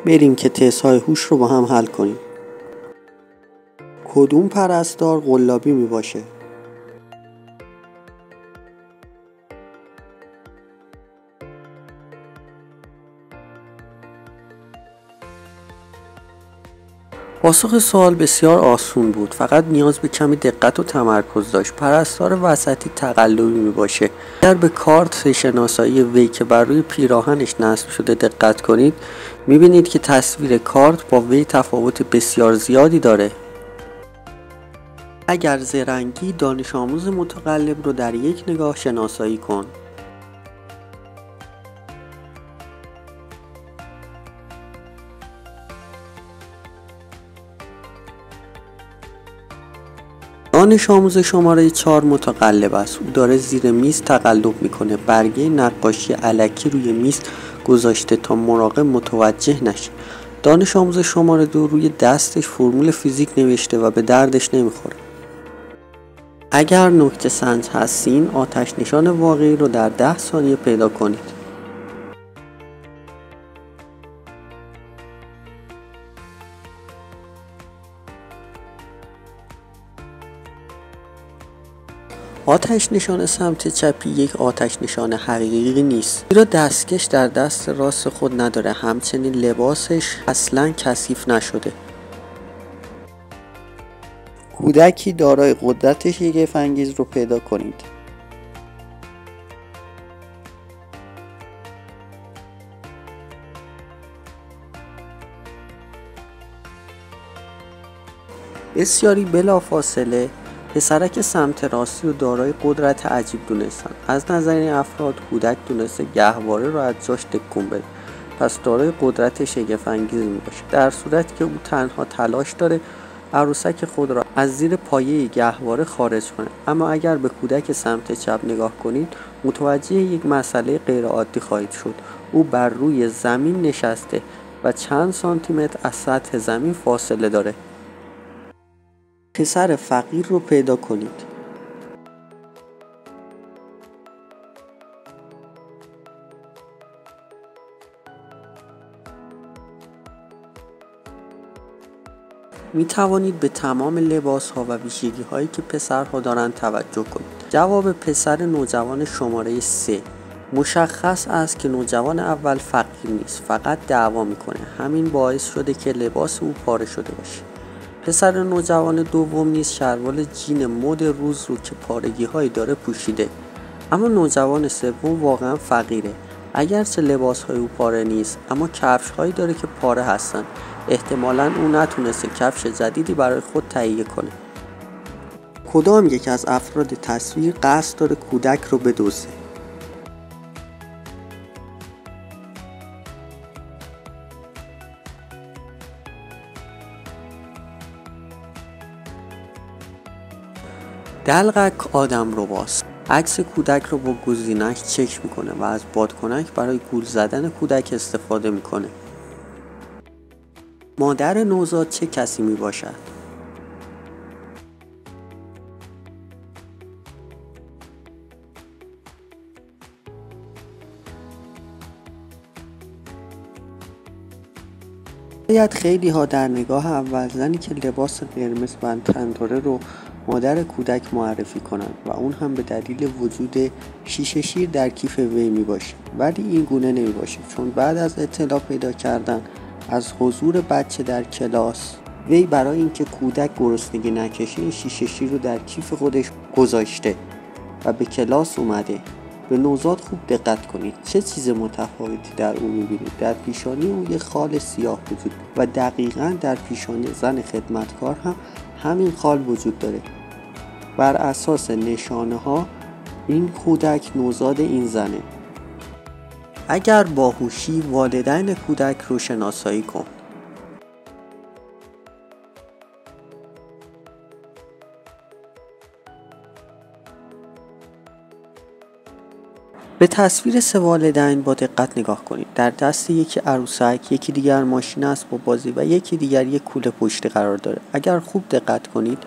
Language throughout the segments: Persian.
بریم که تست‌های هوش رو با هم حل کنیم. کدوم پرستار قلابی می باشه؟ پاسخ سوال بسیار آسون بود، فقط نیاز به کمی دقت و تمرکز داشت. پرستار وسطی تقلبی می باشه. اگر به کارت شناسایی وی که بر روی پیراهنش نصب شده دقت کنید، می بینید که تصویر کارت با وی تفاوت بسیار زیادی داره. اگر زرنگی، دانش آموز متقلب رو در یک نگاه شناسایی کن. دانش آموز شماره 4 متقلب است. او داره زیر میز تقلب میکنه. برگه نقاشی الکی روی میز گذاشته تا مراقب متوجه نشه. دانش آموز شماره 2 روی دستش فرمول فیزیک نوشته و به دردش نمیخوره. اگر نکته سنج هستین، آتش نشان واقعی رو در 10 ثانیه پیدا کنید. آتش نشان سمت چپی یک آتش نشان حقیقی نیست، زیرا دستکش در دست راست خود نداره. همچنین لباسش اصلاً کثیف نشده. کودکی دارای قدرت شگفت‌انگیز رو پیدا کنید. بسیاری بلافاصله پسرک سمت راستی و دارای قدرت عجیب دونستن. از نظر این افراد کودک دونسته گهواره رو از جاش تکون بده، پس دارای قدرت شگفت‌انگیزی میباشه. در صورتی که او تنها تلاش داره عروسک خود را از زیر پایه گهواره خارج کنه. اما اگر به کودک سمت چپ نگاه کنید، متوجه یک مسئله غیر عادی خواهید شد. او بر روی زمین نشسته و چند سانتی متر از سطح زمین فاصله داره. پسر فقیر رو پیدا کنید. می توانید به تمام لباس ها و ویژگی هایی که پسرها دارند توجه کنید. جواب پسر نوجوان شماره 3. مشخص است که نوجوان اول فقیر نیست، فقط دعوا میکنه. همین باعث شده که لباس او پاره شده باشه. پسر نوجوان دوم نیز شلوار جین مد روز رو که پارگی هایی داره پوشیده. اما نوجوان سوم واقعا فقیره. اگرچه لباس های او پاره نیست، اما کفش هایی داره که پاره هستن. احتمالاً او نتونسته کفش جدیدی برای خود تهیه کنه. کدام یک از افراد تصویر قصد داره کودک رو بدزده؟ دلقک آدم رباست. عکس کودک رو با گزینک چک میکنه و از بادکنک برای گول زدن کودک استفاده میکنه. مادر نوزاد چه کسی میباشد؟ شاید خیلی ها در نگاه اول زنی که لباس قرمز بند تن داره رو مادر کودک معرفی کنند و اون هم به دلیل وجود شیشه شیر در کیف وی می باشه. ولی این گونه نمی باشه، چون بعد از اطلاع پیدا کردن از حضور بچه در کلاس، وی برای اینکه کودک گرسنگی نکشه این شیشه شیر رو در کیف خودش گذاشته و به کلاس اومده. به نوزاد خوب دقت کنید. چه چیز متفاوتی در او می‌بینید؟ در پیشانی او یک خال سیاه وجود و دقیقاً در پیشانی زن خدمتکار هم همین خال وجود داره. بر اساس نشانه ها این کودک نوزاد این زنه. اگر باهوشی، والدین کودک رو شناسایی کن. به تصویر 3 والدین با دقت نگاه کنید. در دست یکی عروسک، یکی دیگر ماشین اسباب بازی و یکی دیگر یک کوله پشتی قرار داره. اگر خوب دقت کنید،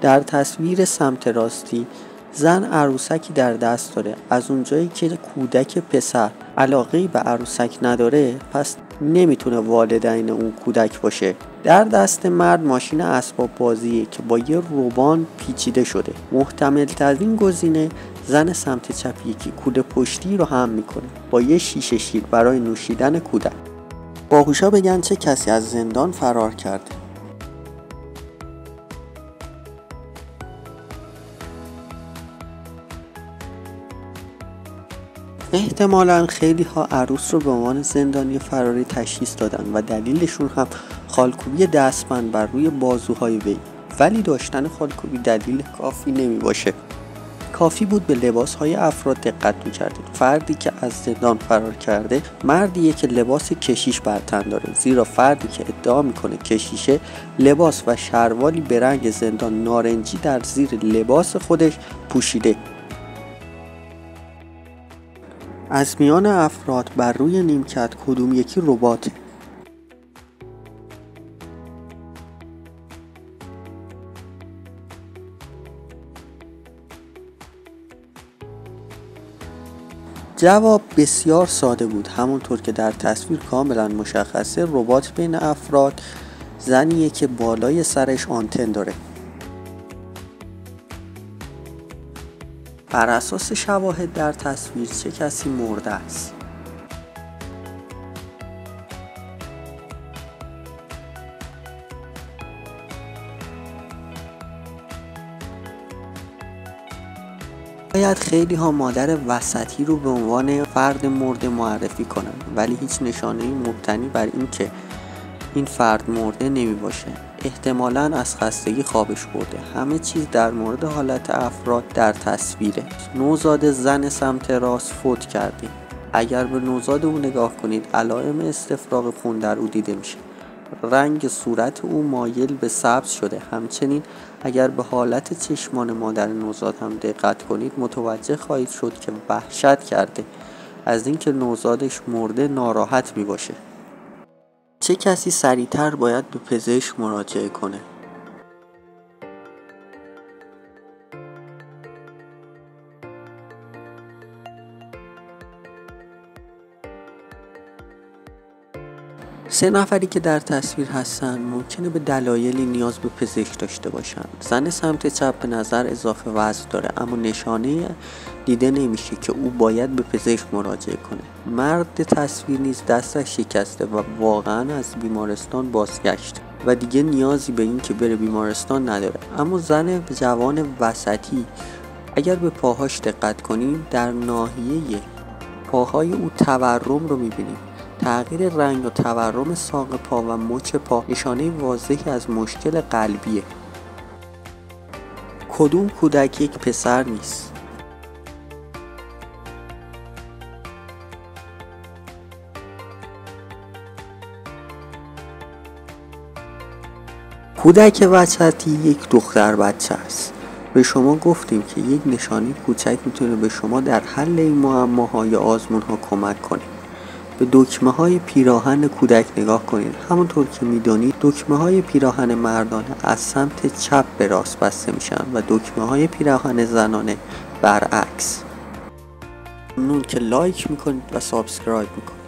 در تصویر سمت راستی زن عروسکی در دست داره. از اونجایی که کودک پسر علاقه‌ای به عروسک نداره، پس نمیتونه والدین اون کودک باشه. در دست مرد ماشین اسباب بازیه که با یه روبان پیچیده شده. محتمل ترین گزینه زن سمت چپ یکی کوله پشتی رو هم میکنه با یه شیشه شیر برای نوشیدن کودک. باهوشا بگن چه کسی از زندان فرار کرده. احتمالاً خیلی ها عروس رو به عنوان زندانی فراری تشخیص دادن و دلیلشون هم خالکوبی دستبند بر روی بازوهای وی. ولی داشتن خالکوبی دلیل کافی نمی باشه. کافی بود به لباسهای افراد دقت می‌کردید. فردی که از زندان فرار کرده مردیه که لباس کشیش بر تن داره، زیرا فردی که ادعا میکنه کشیشه لباس و شلوالی به رنگ زندان نارنجی در زیر لباس خودش پوشیده. از میان افراد بر روی نیمکت کدوم یکی رباته؟ جواب بسیار ساده بود. همونطور که در تصویر کاملا مشخصه، ربات بین افراد زنیه که بالای سرش آنتن داره. بر اساس شواهد در تصویر چه کسی مرده است؟ باید خیلی ها مادر وسطی رو به عنوان فرد مرده معرفی کنن، ولی هیچ نشانه‌ای مبتنی بر این که این فرد مرده نمی باشه. احتمالاً از خستگی خوابش برده. همه چیز در مورد حالت افراد در تصویره. نوزاد زن سمت راست فوت کرده. اگر به نوزاد او نگاه کنید علائم استفراغ خون در او دیده میشه. رنگ صورت او مایل به سبز شده. همچنین اگر به حالت چشمان مادر نوزاد هم دقت کنید متوجه خواهید شد که وحشت کرده از اینکه نوزادش مرده ناراحت می باشه. چه کسی سریعتر باید به پزشک مراجعه کنه؟ سه نفری که در تصویر هستن ممکنه به دلایلی نیاز به پزشک داشته باشن. زن سمت چپ به نظر اضافه وزن داره، اما نشانه دیده نمیشه که او باید به پزشک مراجعه کنه. مرد تصویر نیز دستش شکسته و واقعا از بیمارستان بازگشت و دیگه نیازی به این که بره بیمارستان نداره. اما زن جوان وسطی اگر به پاهاش دقت کنیم در ناحیه پاهای او تورم رو میبینیم. تغییر رنگ و تورم ساق پا و مچ پا نشانه واضحی از مشکل قلبیه. کدوم کودک یک پسر نیست؟ کودک وسطی یک دختر بچه است. به شما گفتیم که یک نشانی کوچک میتونه به شما در حل این معماهای آزمون‌ها کمک کنه. به دکمه های پیراهن کودک نگاه کنید. همونطور که میدونید دکمه های پیراهن مردانه از سمت چپ به راست بسته میشن و دکمه های پیراهن زنانه برعکس. ممنون که لایک میکنید و سابسکرایب میکنید.